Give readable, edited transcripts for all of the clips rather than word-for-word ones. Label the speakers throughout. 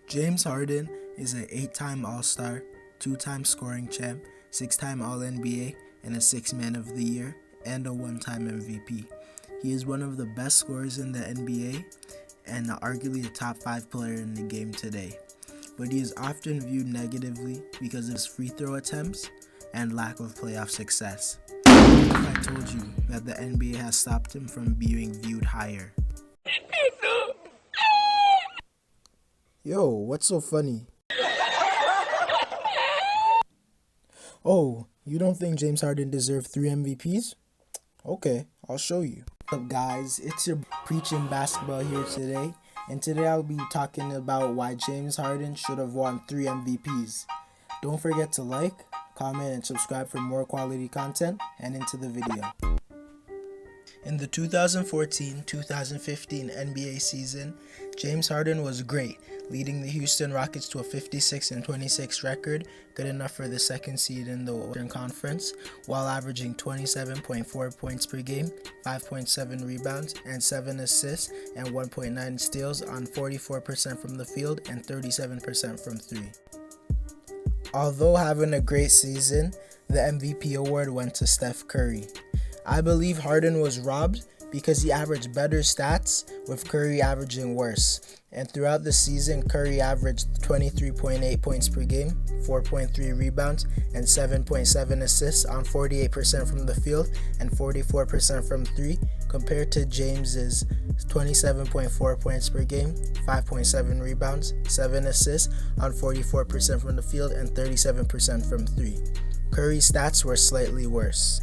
Speaker 1: James Harden is an 8-time All-Star, 2-time scoring champ, 6-time All-NBA, and a 6th Man of the Year, and a 1-time MVP. He is one of the best scorers in the NBA and arguably a top 5 player in the game today. But he is often viewed negatively because of his free throw attempts and lack of playoff success. What if I told you that the NBA has stopped him from being viewed higher? Yo, what's so funny? Oh, you don't think James Harden deserved 3 MVPs? Okay, I'll show you. What's up, guys? It's your Preaching Basketball here today, and today I'll be talking about why James Harden should have won 3 MVPs. Don't forget to like, comment, and subscribe for more quality content, and into the video. In the 2014-2015 NBA season, James Harden was great, leading the Houston Rockets to a 56-26 record, good enough for the 2nd seed in the Western Conference, while averaging 27.4 points per game, 5.7 rebounds, and 7 assists, and 1.9 steals on 44% from the field and 37% from 3. Although having a great season, the MVP award went to Steph Curry. I believe Harden was robbed because he averaged better stats, with Curry averaging worse. And throughout the season, Curry averaged 23.8 points per game, 4.3 rebounds, and 7.7 assists on 48% from the field and 44% from 3, compared to James's 27.4 points per game, 5.7 rebounds, 7 assists on 44% from the field and 37% from 3. Curry's stats were slightly worse.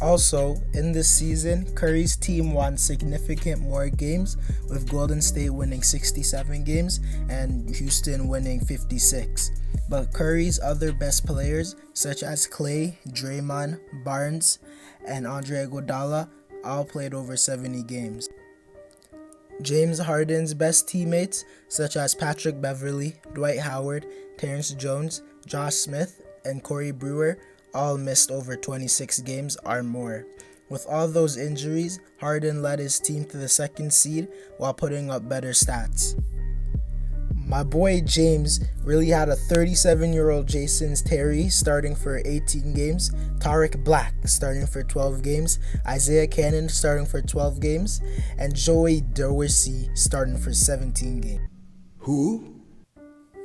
Speaker 1: Also, in this season, Curry's team won significant more games, with Golden State winning 67 games and Houston winning 56. But Curry's other best players, such as Klay, Draymond, Barnes, and Andre Iguodala, all played over 70 games. James Harden's best teammates, such as Patrick Beverley, Dwight Howard, Terrence Jones, Josh Smith, and Corey Brewer, all missed over 26 games or more. With all those injuries, Harden led his team to the 2nd seed while putting up better stats. My boy James really had a 37-year-old Jason Terry starting for 18 games, Tariq Black starting for 12 games, Isaiah Cannon starting for 12 games, and Joey Dorsey starting for 17 games.
Speaker 2: Who?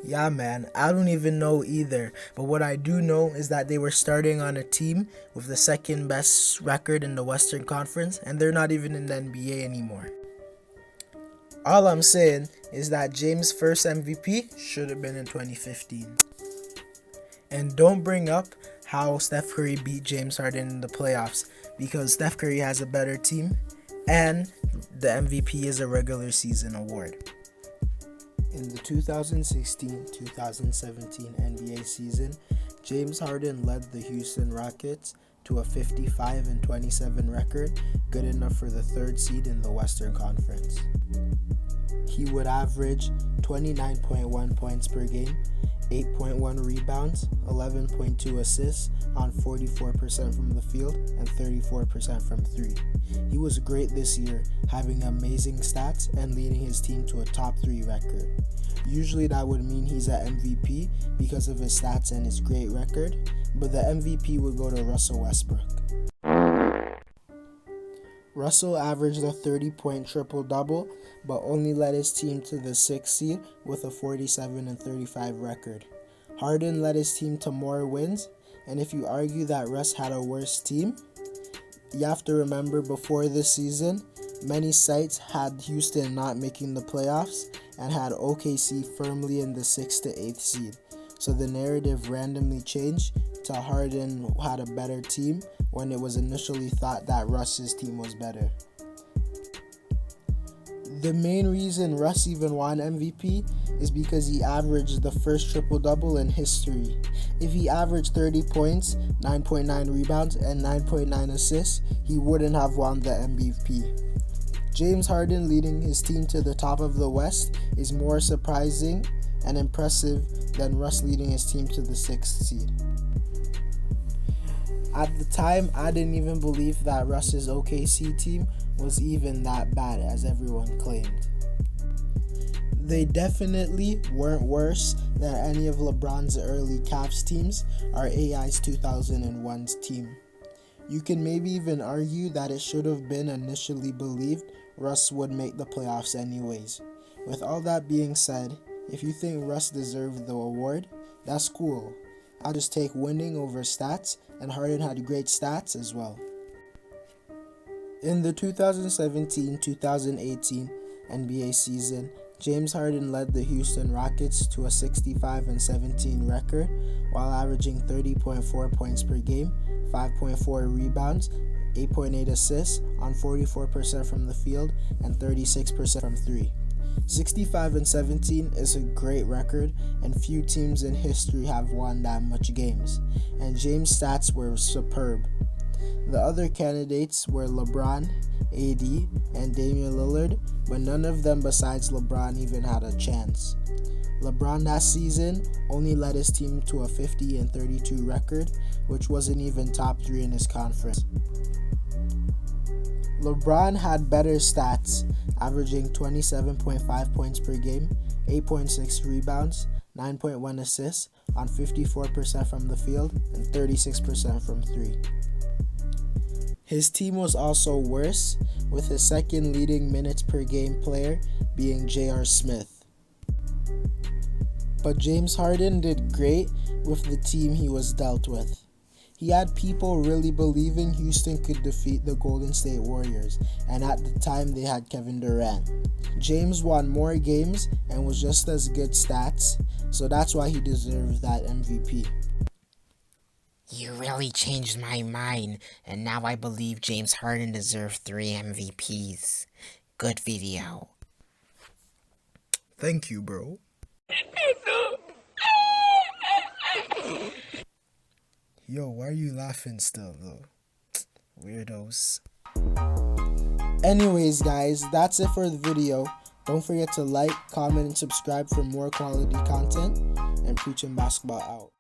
Speaker 1: Yeah, man, I don't even know either, but what I do know is that they were starting on a team with the 2nd best record in the Western Conference, and they're not even in the NBA anymore. All I'm saying is that James' first MVP should have been in 2015. And don't bring up how Steph Curry beat James Harden in the playoffs, because Steph Curry has a better team, and the MVP is a regular season award. In the 2016-2017 NBA season, James Harden led the Houston Rockets to a 55-27 record, good enough for the 3rd seed in the Western Conference. He would average 29.1 points per game, 8.1 rebounds, 11.2 assists on 44% from the field and 34% from 3. He was great this year, having amazing stats and leading his team to a top 3 record. Usually that would mean he's an MVP because of his stats and his great record, but the MVP would go to Russell Westbrook. Russell averaged a 30-point triple-double, but only led his team to the 6th seed with a 47-35 record. Harden led his team to more wins, and if you argue that Russ had a worse team, you have to remember before this season, many sites had Houston not making the playoffs and had OKC firmly in the 6th to 8th seed. So the narrative randomly changed to Harden had a better team when it was initially thought that Russ's team was better. The main reason Russ even won MVP is because he averaged the first triple-double in history. If he averaged 30 points, 9.9 rebounds, and 9.9 assists, he wouldn't have won the MVP. James Harden leading his team to the top of the West is more surprising and impressive than Russ leading his team to the 6th seed. At the time, I didn't even believe that Russ's OKC team was even that bad as everyone claimed. They definitely weren't worse than any of LeBron's early Cavs teams or AI's 2001's team. You can maybe even argue that it should have been initially believed Russ would make the playoffs anyways. With all that being said, if you think Russ deserved the award, that's cool. I'll just take winning over stats, and Harden had great stats as well. In the 2017-2018 NBA season, James Harden led the Houston Rockets to a 65-17 record while averaging 30.4 points per game, 5.4 rebounds, 8.8 assists on 44% from the field and 36% from three. 65-17 is a great record, and few teams in history have won that much games, and James' stats were superb. The other candidates were LeBron, AD, and Damian Lillard, but none of them besides LeBron even had a chance. LeBron that season only led his team to a 50-32 record, which wasn't even top 3 in his conference. LeBron had better stats, averaging 27.5 points per game, 8.6 rebounds, 9.1 assists on 54% from the field and 36% from three. His team was also worse, with his second leading minutes per game player being J.R. Smith. But James Harden did great with the team he was dealt with. He had people really believing Houston could defeat the Golden State Warriors, and at the time they had Kevin Durant. James won more games and was just as good stats, so that's why he deserves that MVP.
Speaker 2: You really changed my mind, and now I believe James Harden deserves 3 MVPs. Good video.
Speaker 1: Thank you, bro. Yo, why are you laughing still, though? Weirdos. Anyways, guys, that's it for the video. Don't forget to like, comment, and subscribe for more quality content. And Preaching Basketball out.